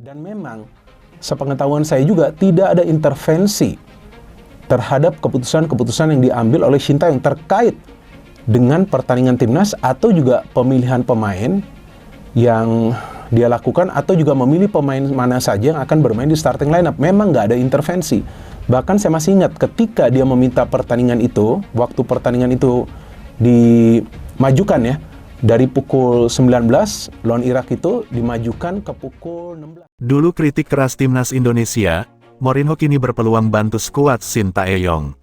Dan memang, sepengetahuan saya juga tidak ada intervensi terhadap keputusan-keputusan yang diambil oleh Sintayong terkait dengan pertandingan timnas atau juga pemilihan pemain yang dia lakukan atau juga memilih pemain mana saja yang akan bermain di starting lineup. Memang nggak ada intervensi. Bahkan saya masih ingat ketika dia meminta pertandingan itu, waktu pertandingan itu dimajukan ya, dari pukul 19 lawan Irak itu dimajukan ke pukul 16. Dulu kritik keras timnas Indonesia, Mourinho kini berpeluang bantu skuad Sintayong.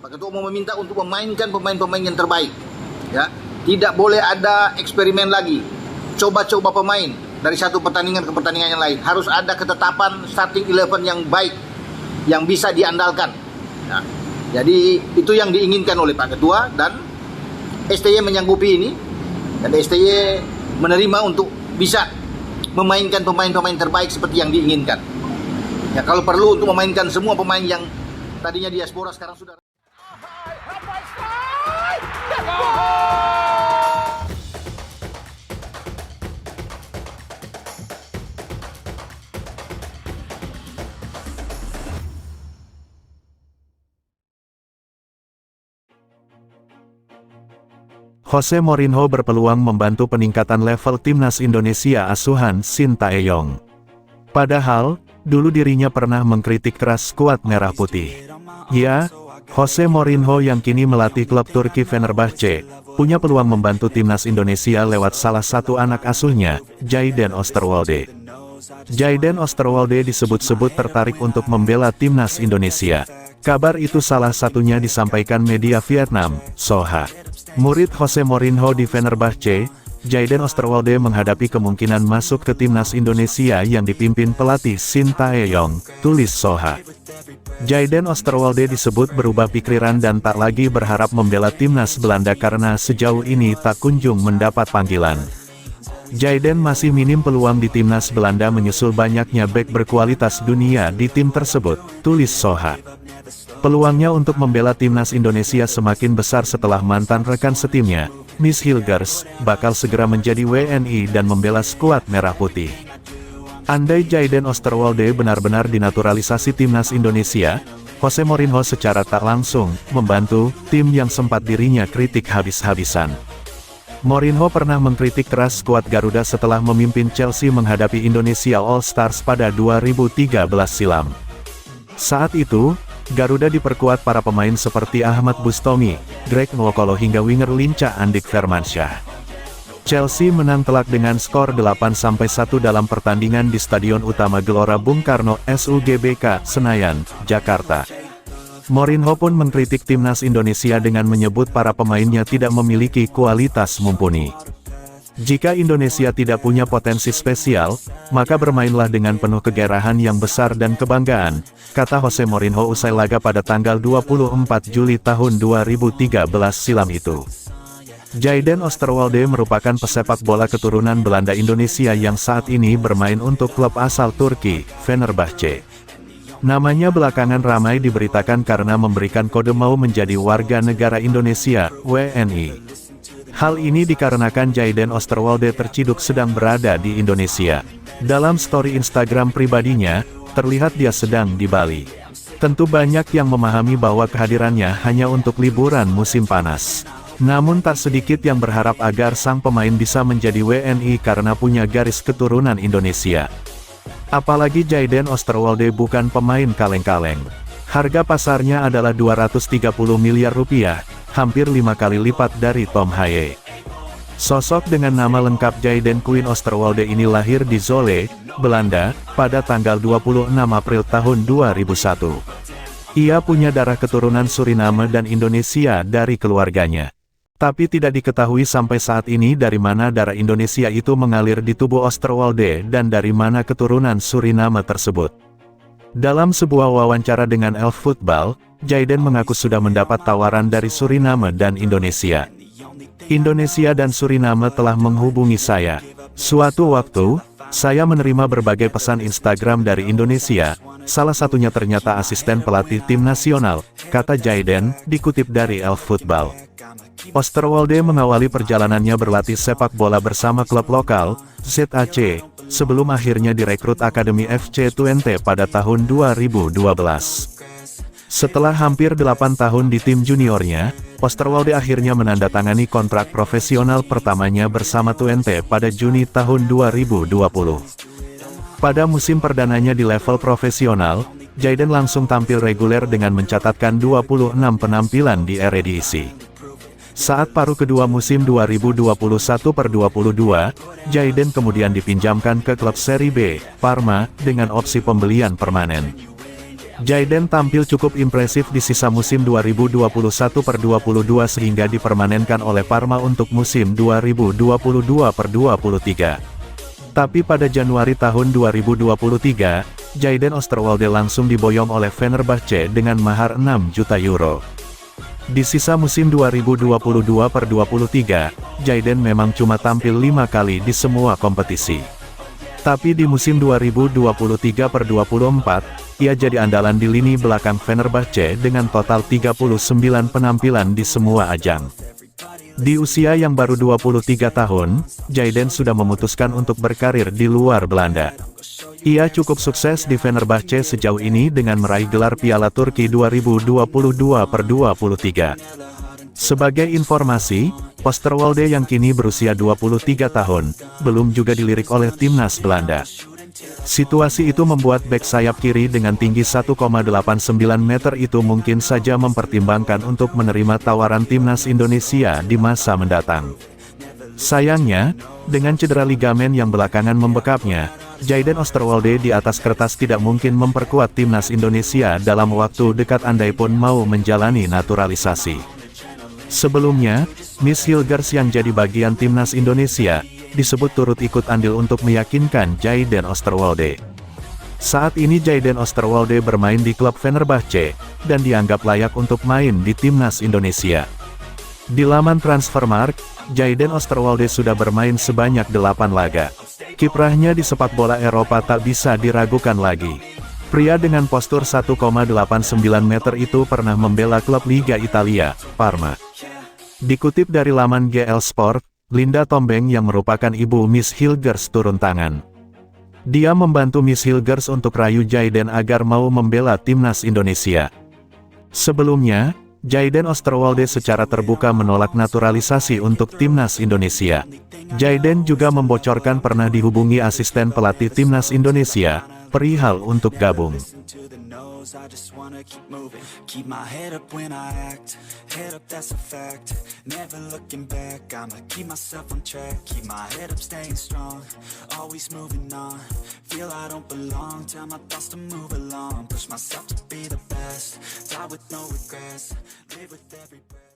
Pak Ketua mau meminta untuk memainkan pemain-pemain yang terbaik. Ya, tidak boleh ada eksperimen lagi. Coba-coba pemain dari satu pertandingan ke pertandingan yang lain. Harus ada ketetapan starting 11 yang baik, yang bisa diandalkan. Ya, jadi itu yang diinginkan oleh Pak Ketua dan STY menyanggupi ini. Dan STY menerima untuk bisa memainkan pemain-pemain terbaik seperti yang diinginkan. Ya, kalau perlu untuk memainkan semua pemain yang tadinya diaspora sekarang sudah. Jose Mourinho berpeluang membantu peningkatan level timnas Indonesia asuhan Sintayong. Padahal, dulu dirinya pernah mengkritik keras skuad Merah Putih. Ya, Jose Mourinho yang kini melatih klub Turki Fenerbahce, punya peluang membantu timnas Indonesia lewat salah satu anak asuhnya, Jayden Osterwolde. Jayden Osterwolde disebut-sebut tertarik untuk membela timnas Indonesia. Kabar itu salah satunya disampaikan media Vietnam, Soha. Murid Jose Mourinho di Fenerbahce, Jayden Osterwolde menghadapi kemungkinan masuk ke timnas Indonesia yang dipimpin pelatih Sintayong, tulis Soha. Jayden Osterwolde disebut berubah pikiran dan tak lagi berharap membela timnas Belanda karena sejauh ini tak kunjung mendapat panggilan. Jayden masih minim peluang di timnas Belanda menyusul banyaknya bek berkualitas dunia di tim tersebut, tulis Soha. Peluangnya untuk membela timnas Indonesia semakin besar setelah mantan rekan setimnya, Miss Hilgers, bakal segera menjadi WNI dan membela skuad Merah Putih. Andai Jayden Osterwolde benar-benar dinaturalisasi timnas Indonesia, Jose Mourinho secara tak langsung membantu tim yang sempat dirinya kritik habis-habisan. Mourinho pernah mengkritik keras skuad Garuda setelah memimpin Chelsea menghadapi Indonesia All Stars pada 2013 silam. Saat itu, Garuda diperkuat para pemain seperti Ahmad Bustomi, Greg Nwokolo hingga winger lincah Andik Firmansyah. Chelsea menang telak dengan skor 8-1 dalam pertandingan di Stadion Utama Gelora Bung Karno, SUGBK, Senayan, Jakarta. Mourinho pun mengkritik timnas Indonesia dengan menyebut para pemainnya tidak memiliki kualitas mumpuni. Jika Indonesia tidak punya potensi spesial, maka bermainlah dengan penuh kegairahan yang besar dan kebanggaan, kata Jose Mourinho usai laga pada tanggal 24 Juli tahun 2013 silam itu. Jayden Osterwolde merupakan pesepak bola keturunan Belanda Indonesia yang saat ini bermain untuk klub asal Turki, Fenerbahce. Namanya belakangan ramai diberitakan karena memberikan kode mau menjadi warga negara Indonesia, WNI. Hal ini dikarenakan Jayden Osterwolde terciduk sedang berada di Indonesia. Dalam story Instagram pribadinya, terlihat dia sedang di Bali. Tentu banyak yang memahami bahwa kehadirannya hanya untuk liburan musim panas. Namun tak sedikit yang berharap agar sang pemain bisa menjadi WNI karena punya garis keturunan Indonesia. Apalagi Jayden Osterwolde bukan pemain kaleng-kaleng. Harga pasarnya adalah 230 miliar rupiah, hampir 5 kali lipat dari Tom Haye. Sosok dengan nama lengkap Jayden Quinn Osterwolde ini lahir di Zwolle, Belanda, pada tanggal 26 April tahun 2001. Ia punya darah keturunan Suriname dan Indonesia dari keluarganya. Tapi tidak diketahui sampai saat ini dari mana darah Indonesia itu mengalir di tubuh Osterwolde dan dari mana keturunan Suriname tersebut. Dalam sebuah wawancara dengan Elf Football, Jayden mengaku sudah mendapat tawaran dari Suriname dan Indonesia. Indonesia dan Suriname telah menghubungi saya. Suatu waktu, saya menerima berbagai pesan Instagram dari Indonesia, salah satunya ternyata asisten pelatih tim nasional, kata Jayden, dikutip dari Elf Football. Osterwolde mengawali perjalanannya berlatih sepak bola bersama klub lokal, ZAC, sebelum akhirnya direkrut Akademi FC Twente pada tahun 2012. Setelah hampir 8 tahun di tim juniornya, Oosterwolde akhirnya menandatangani kontrak profesional pertamanya bersama Twente pada Juni tahun 2020. Pada musim perdananya di level profesional, Jayden langsung tampil reguler dengan mencatatkan 26 penampilan di Eredivisie. Saat paruh kedua musim 2021/22, Jayden kemudian dipinjamkan ke klub Serie B, Parma, dengan opsi pembelian permanen. Jayden tampil cukup impresif di sisa musim 2021/22 sehingga dipermanenkan oleh Parma untuk musim 2022/23. Tapi pada Januari tahun 2023, Jayden Oosterwolde langsung diboyong oleh Fenerbahce dengan mahar 6 juta euro. Di sisa musim 2022/23, Jayden memang cuma tampil 5 kali di semua kompetisi. Tapi di musim 2023/24, ia jadi andalan di lini belakang Fenerbahce dengan total 39 penampilan di semua ajang. Di usia yang baru 23 tahun, Jayden sudah memutuskan untuk berkarir di luar Belanda. Ia cukup sukses di Fenerbahce sejauh ini dengan meraih gelar Piala Turki 2022/23. Sebagai informasi, Oosterwolde yang kini berusia 23 tahun, belum juga dilirik oleh timnas Belanda. Situasi itu membuat bek sayap kiri dengan tinggi 1,89 meter itu mungkin saja mempertimbangkan untuk menerima tawaran timnas Indonesia di masa mendatang. Sayangnya, dengan cedera ligamen yang belakangan membekapnya, Jayden Oosterwolde di atas kertas tidak mungkin memperkuat timnas Indonesia dalam waktu dekat andaipun mau menjalani naturalisasi. Sebelumnya, Miss Hilgers yang jadi bagian timnas Indonesia, disebut turut ikut andil untuk meyakinkan Jayden Oosterwolde. Saat ini Jayden Oosterwolde bermain di klub Fenerbahce, dan dianggap layak untuk main di timnas Indonesia. Di laman Transfermarkt, Jayden Oosterwolde sudah bermain sebanyak 8 laga. Kiprahnya di sepak bola Eropa tak bisa diragukan lagi. Pria dengan postur 1,89 meter itu pernah membela klub Liga Italia, Parma. Dikutip dari laman GL Sport, Linda Tombeng yang merupakan ibu Miss Hilgers turun tangan. Dia membantu Miss Hilgers untuk rayu Jayden agar mau membela timnas Indonesia. Sebelumnya, Jayden Oosterwolde secara terbuka menolak naturalisasi untuk timnas Indonesia. Jayden juga membocorkan pernah dihubungi asisten pelatih timnas Indonesia, perihal untuk gabung. I just wanna keep moving, keep my head up when I act, head up that's a fact, never looking back, I'ma keep myself on track, keep my head up staying strong, always moving on, feel I don't belong, tell my thoughts to move along, push myself to be the best, die with no regrets, live with every breath.